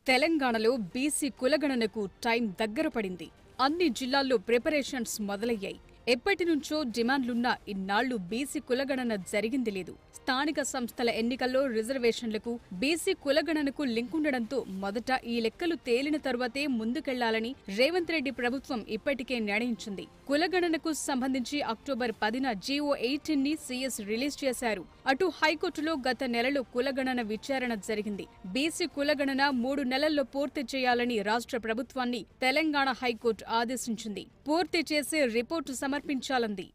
తెలంగాణలో BC కులగణనకు time దగ్గర పడింది. అన్ని జిల్లాల్లో ప్రిపరేషన్స్ మొదలయ్యాయి. ఎప్పటినుంచో డిమాండ్లున్నా ఇన్నాళ్లు బీసీ కులగణన జరిగింది లేదు. స్థానిక సంస్థల ఎన్నికల్లో రిజర్వేషన్లకు బీసీ కులగణనకు లింకుండడంతో మొదట ఈ లెక్కలు తేలిన తరువాతే ముందుకెళ్లాలని రేవంత్ రెడ్డి ప్రభుత్వం ఇప్పటికే నిర్ణయించింది. కులగణనకు సంబంధించి అక్టోబర్ 10న జీవో 18ని సీఎస్ రిలీజ్ చేశారు. అటు హైకోర్టులో గత నెలలో కులగణన విచారణ జరిగింది. బీసీ కులగణన 3 నెలల్లో పూర్తి చేయాలని రాష్ట్ర ప్రభుత్వాన్ని తెలంగాణ హైకోర్టు ఆదేశించింది. పూర్తి చేసి రిపోర్టు సమర్పించాలంది.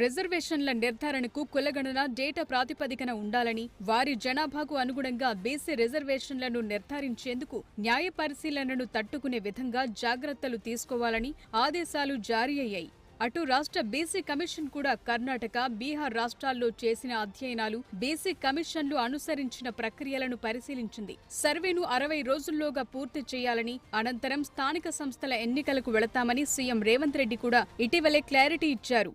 రిజర్వేషన్ల నిర్ధారణకు కులగణన డేటా ప్రాతిపదికన ఉండాలని, వారి జనాభాకు అనుగుణంగా బీసీ రిజర్వేషన్లను నిర్ధారించేందుకు న్యాయ పరిశీలనను తట్టుకునే విధంగా జాగ్రత్తలు తీసుకోవాలని ఆదేశాలు జారీ అయ్యాయి. అటు రాష్ట్ర బీసీ కమిషన్ కూడా కర్ణాటక, బీహార్ రాష్ట్రాల్లో చేసిన అధ్యయనాలు, బీసీ కమిషన్లు అనుసరించిన ప్రక్రియలను పరిశీలించింది. సర్వేను 60 రోజుల్లోగా పూర్తి చేయాలని, అనంతరం స్థానిక సంస్థల ఎన్నికలకు వెళతామని సీఎం రేవంత్ రెడ్డి కూడా ఇటీవలే క్లారిటీ ఇచ్చారు.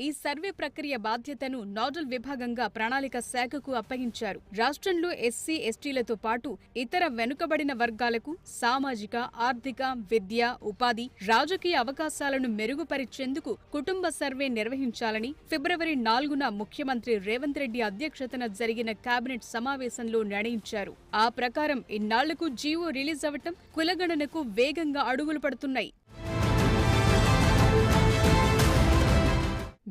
ఈ సర్వే ప్రక్రియ బాధ్యతను నోడల్ విభాగంగా ప్రణాళిక శాఖకు అప్పగించారు. రాష్ట్రంలో ఎస్సీ, ఎస్టీలతో పాటు ఇతర వెనుకబడిన వర్గాలకు సామాజిక, ఆర్థిక, విద్య, ఉపాధి, రాజకీయ అవకాశాలను మెరుగుపరిచేందుకు కుటుంబ సర్వే నిర్వహించాలని ఫిబ్రవరి 4న ముఖ్యమంత్రి రేవంత్ రెడ్డి అధ్యక్షతన జరిగిన కేబినెట్ సమావేశంలో నిర్ణయించారు. ఆ ప్రకారం ఇన్నాళ్లకు జీవో రిలీజ్ అవ్వటం కులగణనకు వేగంగా అడుగులు పడుతున్నాయి.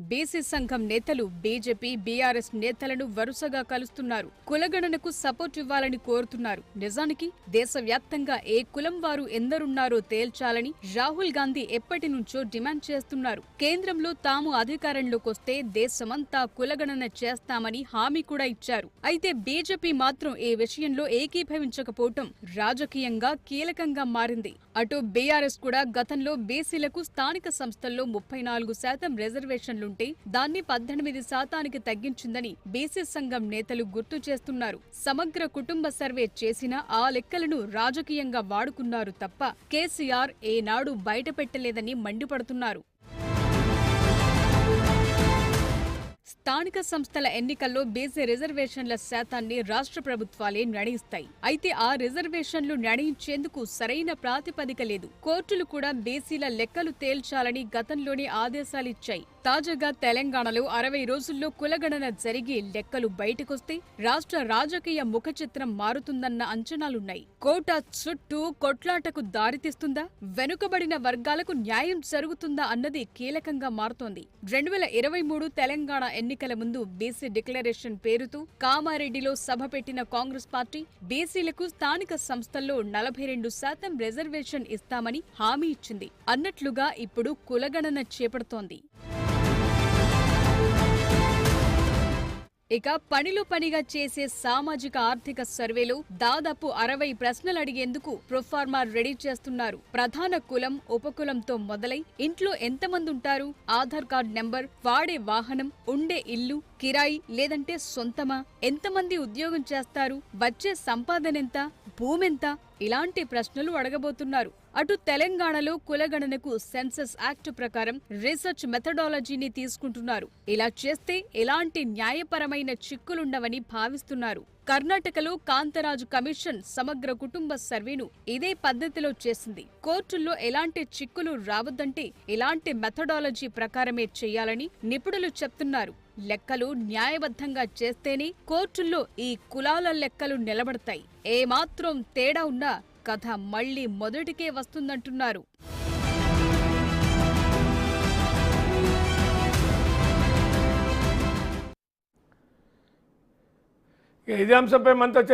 బీసీ సంఘం నేతలు బీజేపీ, బీఆర్ఎస్ నేతలను వరుసగా కలుస్తున్నారు. కులగణనకు సపోర్ట్ ఇవ్వాలని కోరుతున్నారు. నిజానికి దేశవ్యాప్తంగా ఏ కులం వారు ఎందరున్నారో తేల్చాలని రాహుల్ గాంధీ ఎప్పటి నుంచో డిమాండ్ చేస్తున్నారు. కేంద్రంలో తాము అధికారంలోకొస్తే దేశమంతా కులగణన చేస్తామని హామీ కూడా ఇచ్చారు. అయితే బీజేపీ మాత్రం ఈ విషయంలో ఏకీభవించకపోవటం రాజకీయంగా కీలకంగా మారింది. అటు బీఆర్ఎస్ కూడా గతంలో బీసీలకు స్థానిక సంస్థల్లో 34% రిజర్వేషన్లు దాన్ని 18% తగ్గించిందని బీసీ సంఘం నేతలు గుర్తు చేస్తున్నారు. సమగ్ర కుటుంబ సర్వే చేసినా ఆ లెక్కలను రాజకీయంగా వాడుకున్నారు తప్ప కేసీఆర్ ఏనాడు బయటపెట్టలేదని మండిపడుతున్నారు. స్థానిక సంస్థల ఎన్నికల్లో బీసీ రిజర్వేషన్ల శాతాన్ని రాష్ట్ర ప్రభుత్వాలే నిర్ణయిస్తాయి. అయితే ఆ రిజర్వేషన్లు నిర్ణయించేందుకు సరైన ప్రాతిపదిక లేదు. కోర్టులు కూడా బీసీల లెక్కలు తేల్చాలని గతంలోనే ఆదేశాలిచ్చాయి. తాజాగా తెలంగాణలో 60 రోజుల్లో కులగణన జరిగి లెక్కలు బయటకొస్తే రాష్ట్ర రాజకీయ ముఖచిత్రం మారుతుందన్న అంచనాలున్నాయి. కోట చుట్టూ కొట్లాటకు దారితీస్తుందా, వెనుకబడిన వర్గాలకు న్యాయం జరుగుతుందా అన్నది కీలకంగా మారుతోంది. 2023 తెలంగాణ ఎన్నికల ముందు బీసీ డిక్లరేషన్ పేరుతో కామారెడ్డిలో సభ పెట్టిన కాంగ్రెస్ పార్టీ బీసీలకు స్థానిక సంస్థల్లో 42% రిజర్వేషన్ ఇస్తామని హామీ ఇచ్చింది. అన్నట్లుగా ఇప్పుడు కులగణన చేపడుతోంది. ఇక పనిలో పనిగా చేసే సామాజిక ఆర్థిక సర్వేలో దాదాపు 60 ప్రశ్నలు అడిగేందుకు ప్రొఫార్మా రెడీ చేస్తున్నారు. ప్రధాన కులం, ఉపకులంతో మొదలై ఇంట్లో ఎంతమంది ఉంటారు, ఆధార్ కార్డు నెంబర్, వాడే వాహనం, ఉండే ఇల్లు, కిరాయి లేదంటే సొంతమా, ఎంతమంది ఉద్యోగం చేస్తారు, వచ్చే సంపాదనెంత, భూమెంత ఇలాంటి ప్రశ్నలు అడగబోతున్నారు. అటు తెలంగాణలో కులగణనకు సెన్సస్ యాక్ట్ ప్రకారం రీసెర్చ్ మెథడాలజీని తీసుకుంటున్నారు. ఇలా చేస్తే ఎలాంటి న్యాయపరమైన చిక్కులుండవని భావిస్తున్నారు. కర్ణాటకలో కాంతరాజు కమిషన్ సమగ్ర కుటుంబ సర్వేను ఇదే పద్ధతిలో చేసింది. కోర్టుల్లో ఎలాంటి చిక్కులు రావద్దంటే ఇలాంటి మెథడాలజీ ప్రకారమే చేయాలని నిపుణులు చెప్తున్నారు. లెక్కలు న్యాయబద్ధంగా చేస్తేనే కోర్టుల్లో ఈ కులాల లెక్కలు నిలబడతాయి. ఏమాత్రం తేడా ఉన్నా కథ మళ్లీ మొదటికే వస్తుందంటున్నారు. ఇదే అంశంపై మనతో